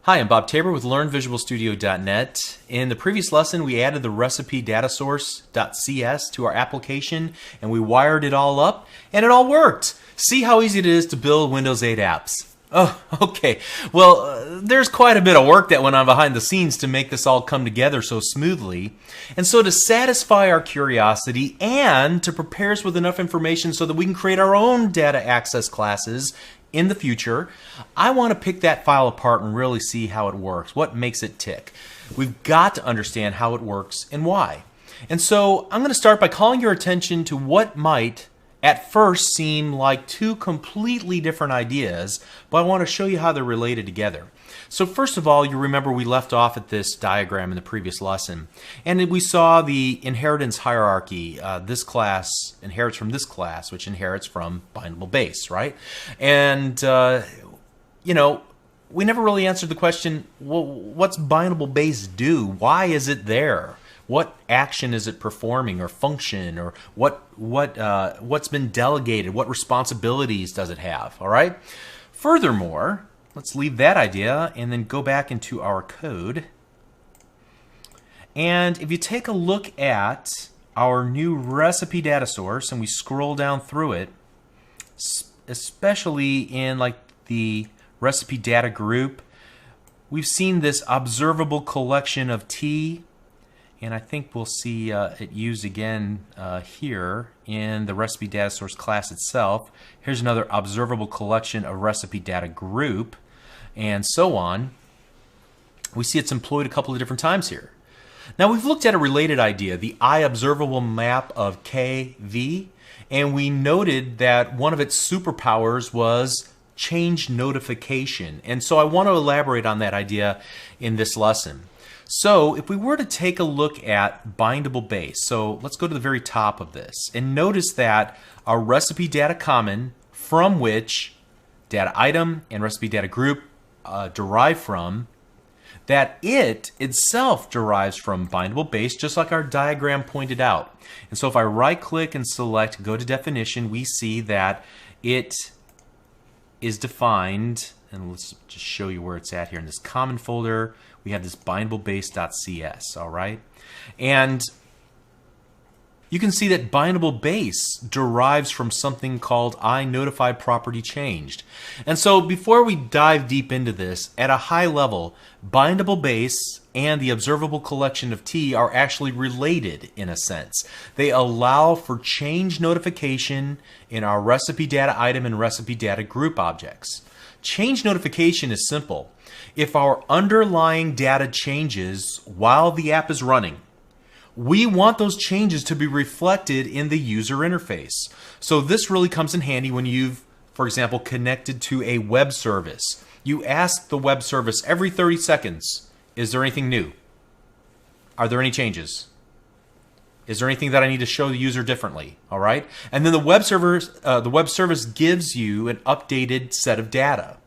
Hi, I'm Bob Tabor with LearnVisualStudio.net. In the previous lesson, we added the recipe data source.cs to our application, and we wired it all up, and it all worked. See how easy it is to build Windows 8 apps. Oh, okay. Well, there's quite a bit of work that went on behind the scenes to make this all come together so smoothly. And so to satisfy our curiosity and to prepare us with enough information so that we can create our own data access classes in the future, I want to pick that file apart and really see how it works, what makes it tick. We've got to understand how it works and why. And so I'm going to start by calling your attention to what might at first seem like two completely different ideas, but I want to show you how they're related together. So first of all, you remember we left off at this diagram in the previous lesson, and we saw the inheritance hierarchy. This class inherits from this class, which inherits from bindable base, right? And you know, we never really answered the question, well, what's bindable base do? Why is it there? What action is it performing, or function, or what's been delegated? What responsibilities does it have? All right. Furthermore, let's leave that idea and then go back into our code. And if you take a look at our new recipe data source and we scroll down through it, especially in like the recipe data group, we've seen this observable collection of T. And I think we'll see it used again here in the recipe data source class itself. Here's another observable collection of recipe data group, and so on. We see it's employed a couple of different times here. Now we've looked at a related idea, the iObservable map of KV, and we noted that one of its superpowers was change notification. And so I want to elaborate on that idea in this lesson. So if we were to take a look at bindable base, so let's go to the very top of this and notice that our recipe data common, from which data item and recipe data group derive from, that it itself derives from bindable base, just like our diagram pointed out. And so if I right click and select go to definition, we see that it is defined, and let's just show you where it's at here in this common folder. We have this bindablebase.cs, all right? And you can see that bindable base derives from something called iNotify property changed. And so before we dive deep into this, at a high level, bindable base and the observable collection of T are actually related in a sense. They allow for change notification in our recipe data item and recipe data group objects. Change notification is simple. If our underlying data changes while the app is running, we want those changes to be reflected in the user interface. So this really comes in handy when you've, for example, connected to a web service. You ask the web service every 30 seconds, is there anything new? Are there any changes? Is there anything that I need to show the user differently? All right. And then the web service gives you an updated set of data.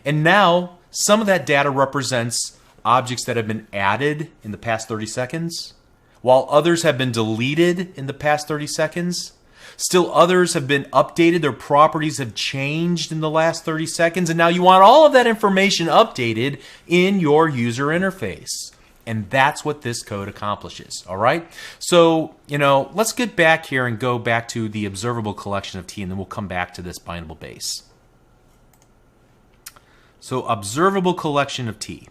And now some of that data represents objects that have been added in the past 30 seconds, while others have been deleted in the past 30 seconds. Still others have been updated, their properties have changed in the last 30 seconds, and now you want all of that information updated in your user interface. And that's what this code accomplishes, all right? So, let's get back here and go back to the observable collection of T, and then we'll come back to this bindable base. So, observable collection of T.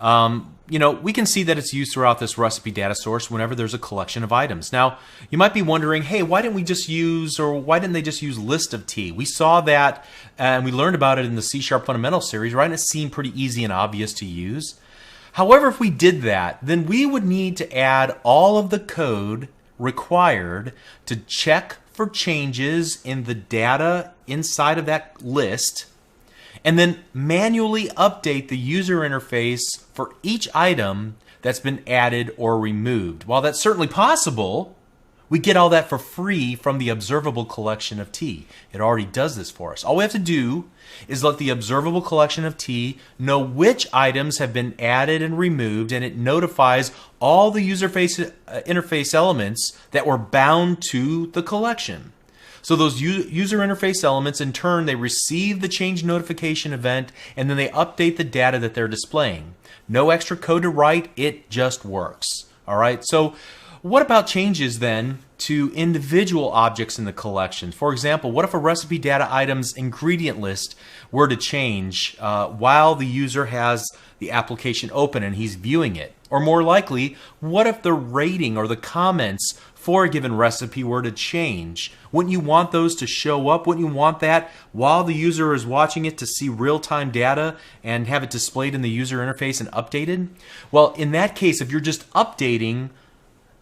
We can see that it's used throughout this recipe data source whenever there's a collection of items. Now, you might be wondering, hey, why didn't they just use list of T? We saw that and we learned about it in the C# Fundamental series, right? And it seemed pretty easy and obvious to use. However, if we did that, then we would need to add all of the code required to check for changes in the data inside of that list, and then manually update the user interface for each item that's been added or removed. While that's certainly possible, we get all that for free from the observable collection of T. It already does this for us. All we have to do is let the observable collection of T know which items have been added and removed, and it notifies all the user interface elements that were bound to the collection. So those user interface elements, in turn, they receive the change notification event, and then they update the data that they're displaying. No extra code to write, it just works. All right, so what about changes then to individual objects in the collection? For example, what if a recipe data item's ingredient list were to change while the user has the application open and he's viewing it? Or more likely, what if the rating or the comments for a given recipe were to change? Wouldn't you want those to show up? Wouldn't you want that while the user is watching it to see real-time data and have it displayed in the user interface and updated? Well, in that case, if you're just updating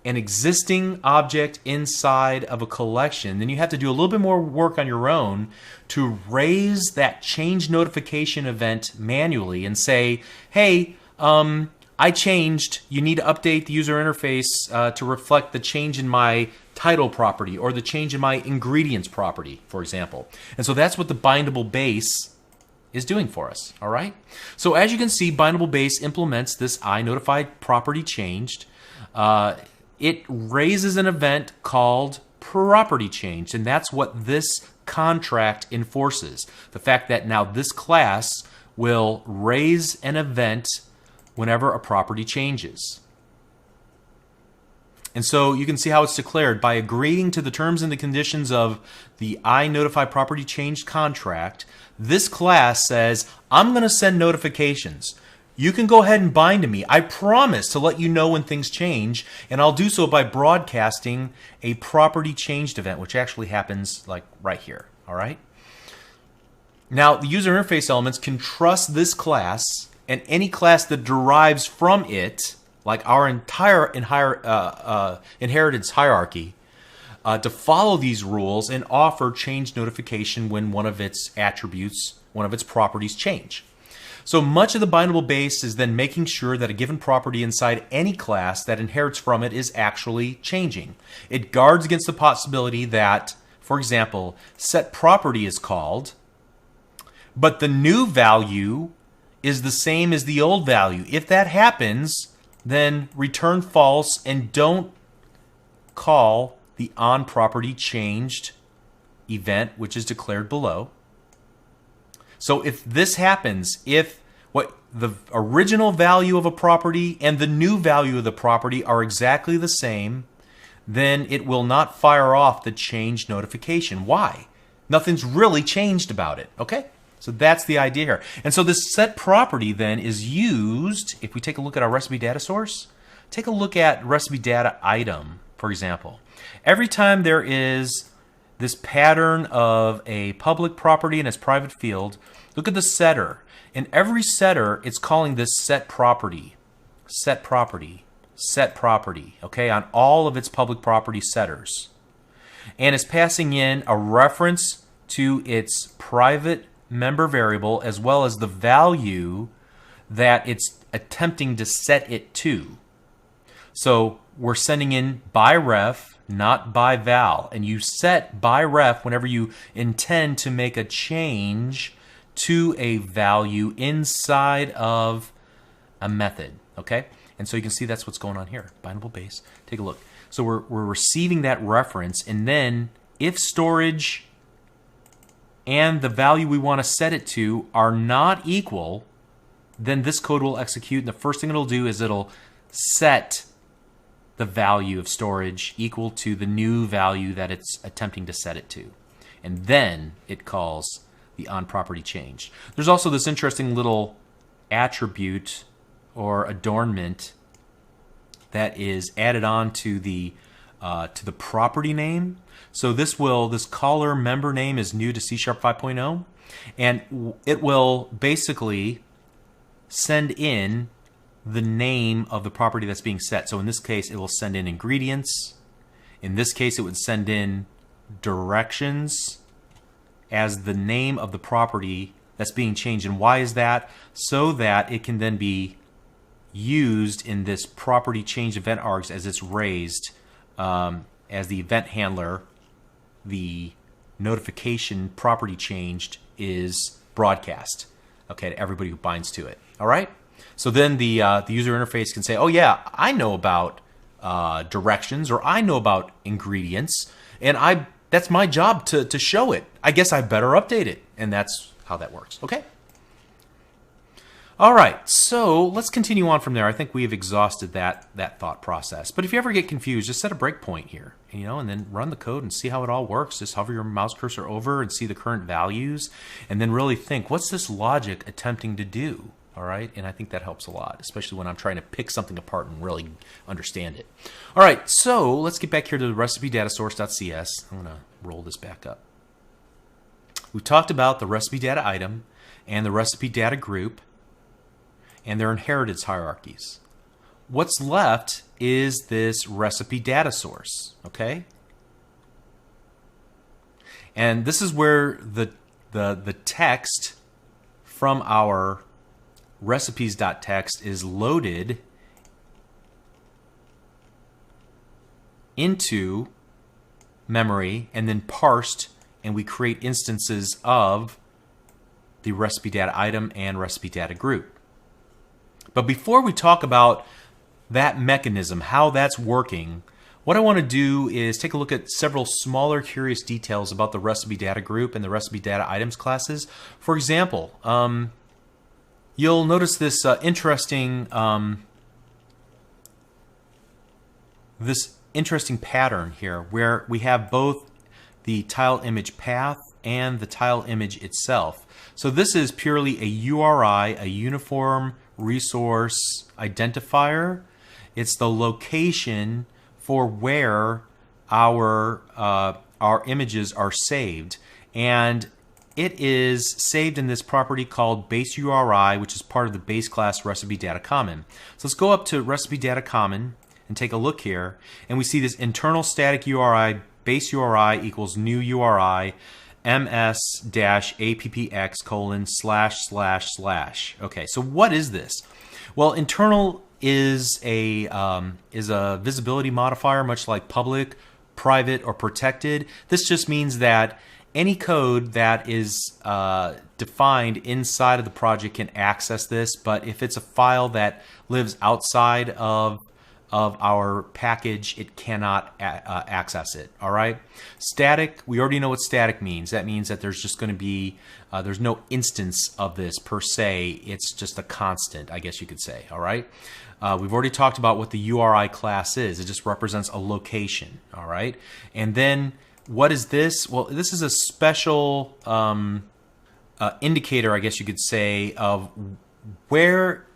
an existing object inside of a collection, then you have to do a little bit more work on your own to raise that change notification event manually and say, hey, I changed. You need to update the user interface to reflect the change in my title property or the change in my ingredients property, for example. And so that's what the bindable base is doing for us, all right? So as you can see, bindable base implements this iNotify property changed. It raises an event called property changed, and that's what this contract enforces. The fact that now this class will raise an event whenever a property changes. And so you can see how it's declared by agreeing to the terms and the conditions of the iNotify property changed contract. This class says, I'm going to send notifications. You can go ahead and bind to me. I promise to let you know when things change, and I'll do so by broadcasting a property changed event, which actually happens like right here, all right? Now, the user interface elements can trust this class and any class that derives from it, like our entire inheritance hierarchy, to follow these rules and offer change notification when one of its attributes, one of its properties change. So much of the bindable base is then making sure that a given property inside any class that inherits from it is actually changing. It guards against the possibility that, for example, set property is called, but the new value is the same as the old value. If that happens, then return false and don't call the onPropertyChanged event, which is declared below. So if this happens, if what the original value of a property and the new value of the property are exactly the same, then it will not fire off the change notification. Why? Nothing's really changed about it, okay? So that's the idea here. And so this set property then is used, if we take a look at our recipe data source, take a look at recipe data item, for example. Every time there is this pattern of a public property and its private field, look at the setter. In every setter, it's calling this set property, set property, set property, okay, on all of its public property setters. And it's passing in a reference to its private member variable as well as the value that it's attempting to set it to. So we're sending in by ref, not by val. And you set by ref whenever you intend to make a change to a value inside of a method. Okay? And so you can see that's what's going on here. Bindable base. Take a look. So we're receiving that reference, and then if storage and the value we want to set it to are not equal, then this code will execute, and the first thing it'll do is it'll set the value of storage equal to the new value that it's attempting to set it to. And then it calls the onPropertyChanged. There's also this interesting little attribute or adornment that is added on to the property name. So this caller member name is new to C# 5.0, and it will basically send in the name of the property that's being set. So in this case, it will send in ingredients. In this case, it would send in directions as the name of the property that's being changed. And why is that? So that it can then be used in this property change event args as it's raised as the event handler. The notification property changed is broadcast, okay, to everybody who binds to it. All right. So then the user interface can say, oh yeah, I know about directions, or I know about ingredients, and that's my job to show it. I guess I better update it. And that's how that works. Okay? All right, so let's continue on from there. I think we've exhausted that thought process. But if you ever get confused, just set a breakpoint here, and then run the code and see how it all works. Just hover your mouse cursor over and see the current values, and then really think, what's this logic attempting to do? All right, and I think that helps a lot, especially when I'm trying to pick something apart and really understand it. All right, so let's get back here to the recipe data source.cs. I'm going to roll this back up. We've talked about the recipe data item and the recipe data group and their inheritance hierarchies. What's left is this recipe data source, okay? And this is where the text from our recipes.txt is loaded into memory and then parsed, and we create instances of the recipe data item and recipe data group. But before we talk about that mechanism, how that's working, what I want to do is take a look at several smaller curious details about the recipe data group and the recipe data items classes. For example, you'll notice this interesting pattern here where we have both the tile image path and the tile image itself. So this is purely a URI, a uniform resource identifier. It's the location for where our images are saved, and it is saved in this property called base URI, which is part of the base class recipe data common. So let's go up to recipe data common and take a look here, and we see this internal static URI base URI equals new URI ms-appx : ///. Okay, so what is this? Well, internal is a visibility modifier, much like public, private, or protected. This just means that any code that is defined inside of the project can access this, but if it's a file that lives outside of our package, it cannot access it. All right. Static, we already know what static means. That means that there's just going to be, there's no instance of this per se. It's just a constant, I guess you could say. All right. We've already talked about what the URI class is. It just represents a location. All right. And then what is this? Well, this is a special indicator, I guess you could say, of where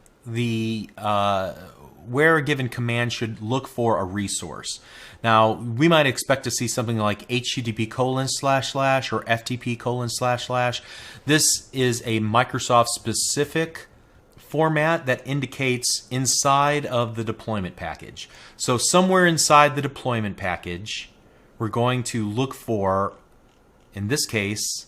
where a given command should look for a resource. Now, we might expect to see something like http : / or ftp : //. This is a Microsoft specific format that indicates inside of the deployment package. So somewhere inside the deployment package, we're going to look for, in this case,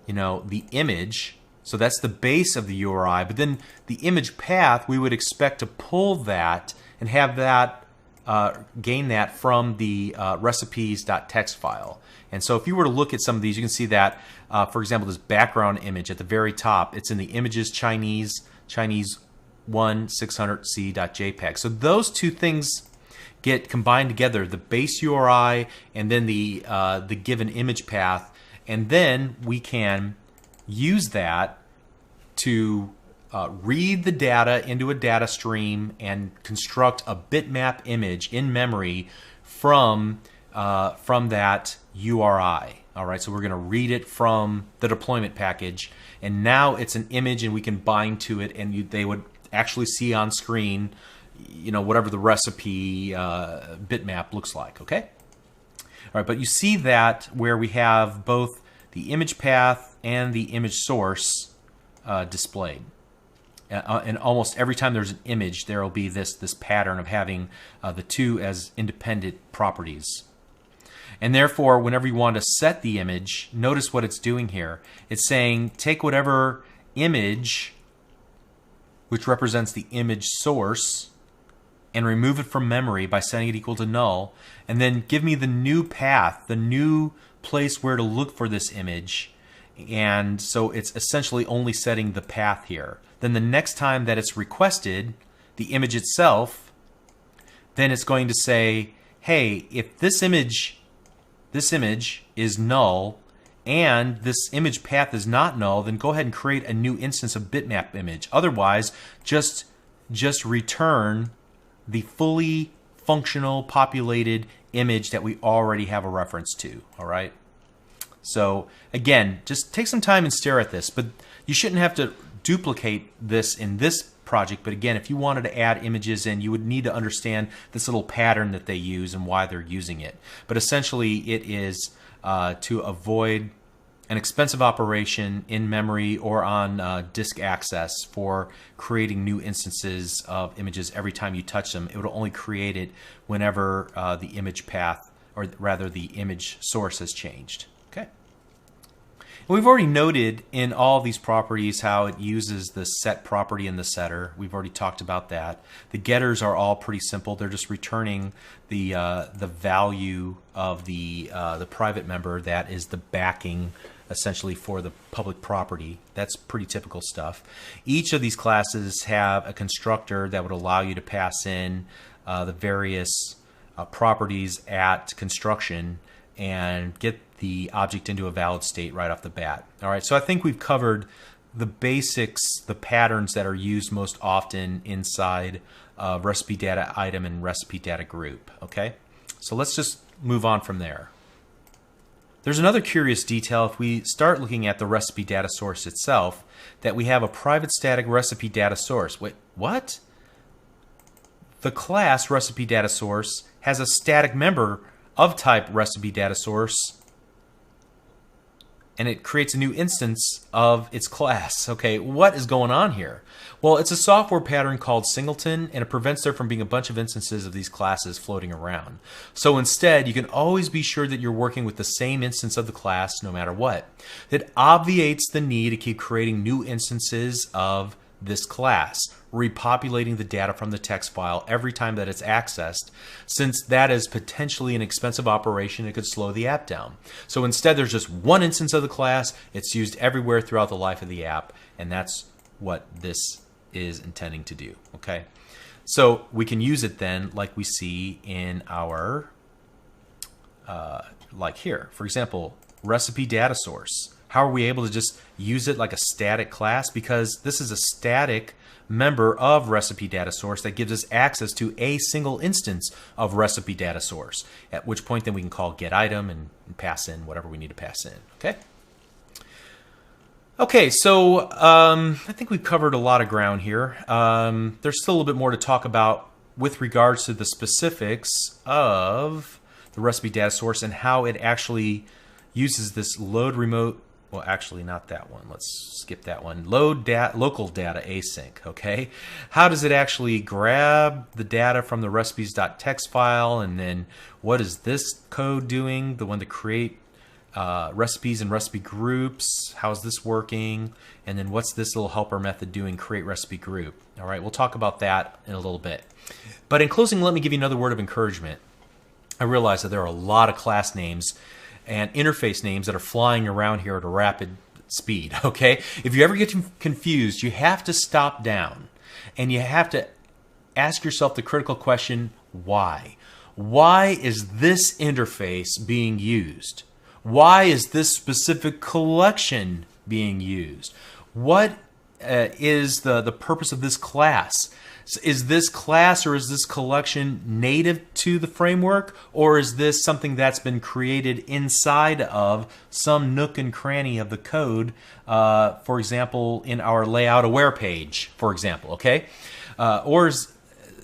the image. So that's the base of the URI, but then the image path, we would expect to pull that and have that gain that from the recipes.txt file. And so if you were to look at some of these, you can see that, for example, this background image at the very top, it's in the images Chinese 1600c.jpg. So those two things get combined together, the base URI and then the given image path, and then we can use that to read the data into a data stream and construct a bitmap image in memory from that URI. All right, so we're going to read it from the deployment package, and now it's an image, and we can bind to it, and they would actually see on screen, whatever the recipe bitmap looks like. Okay. All right, but you see that where we have both the image path and the image source displayed. And almost every time there's an image, there will be this pattern of having the two as independent properties. And therefore, whenever you want to set the image, notice what it's doing here. It's saying take whatever image, which represents the image source, and remove it from memory by setting it equal to null, and then give me the new path, the new place where to look for this image. And so it's essentially only setting the path here. Then the next time that it's requested, the image itself, then it's going to say, hey, if this image this image is null and this image path is not null, then go ahead and create a new instance of bitmap image. Otherwise, just return the fully functional populated image that we already have a reference to. All right. So again, just take some time and stare at this, but you shouldn't have to duplicate this in this project. But again, if you wanted to add images in, you would need to understand this little pattern that they use and why they're using it. But essentially it is to avoid an expensive operation in memory or on disk access for creating new instances of images every time you touch them. It would only create it whenever the image path, or rather the image source, has changed. Okay. And we've already noted in all these properties how it uses the set property and the setter. We've already talked about that. The getters are all pretty simple. They're just returning the value of the private member that is the backing essentially for the public property. That's pretty typical stuff. Each of these classes have a constructor that would allow you to pass in the various properties at construction and get the object into a valid state right off the bat. All right, so I think we've covered the basics, the patterns that are used most often inside recipe data item and recipe data group. Okay, so let's just move on from there. There's another curious detail if we start looking at the recipe data source itself, that we have a private static recipe data source. Wait, what? The class recipe data source has a static member of type recipe data source, and it creates a new instance of its class. Okay, what is going on here? Well, it's a software pattern called singleton, and it prevents there from being a bunch of instances of these classes floating around. So instead, you can always be sure that you're working with the same instance of the class no matter what. It obviates the need to keep creating new instances of this class, repopulating the data from the text file every time that it's accessed, since that is potentially an expensive operation. It could slow the app down. So instead, there's just one instance of the class. It's used everywhere throughout the life of the app, and that's what this is intending to do. Okay, so we can use it then like we see in our like here, for example, recipe data source. How are we able to just use it like a static class? Because this is a static member of recipe data source that gives us access to a single instance of recipe data source, at which point then we can call get item and pass in whatever we need to pass in. Okay. Okay, so I think we've covered a lot of ground here. There's still a little bit more to talk about with regards to the specifics of the recipe data source and how it actually uses this load remote. Well, actually not that one. Let's skip that one. Load local data async, okay? How does it actually grab the data from the recipes.txt file, and then what is this code doing, the one to create recipes and recipe groups? How is this working? And then what's this little helper method doing, create recipe group? All right, we'll talk about that in a little bit. But in closing, let me give you another word of encouragement. I realize that there are a lot of class names and interface names that are flying around here at a rapid speed, okay? If you ever get confused, you have to stop down and you have to ask yourself the critical question, why? Why is this interface being used? Why is this specific collection being used? What is the purpose of this class? Is this class or is this collection native to the framework, or is this something that's been created inside of some nook and cranny of the code, for example, in our layout aware page, for example, okay?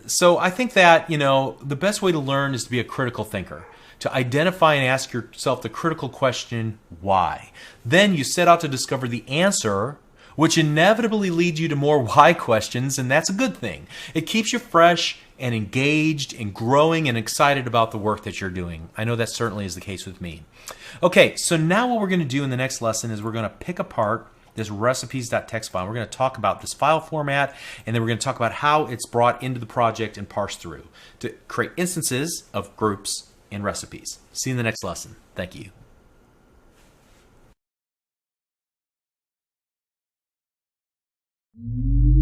So I think that, you know, the best way to learn is to be a critical thinker, to identify and ask yourself the critical question, why? Then you set out to discover the answer, which inevitably leads you to more why questions, and that's a good thing. It keeps you fresh and engaged and growing and excited about the work that you're doing. I know that certainly is the case with me. Okay, so now what we're going to do in the next lesson is we're going to pick apart this recipes.txt file. We're going to talk about this file format, and then we're going to talk about how it's brought into the project and parsed through to create instances of groups in recipes. See you in the next lesson. Thank you. Thank you.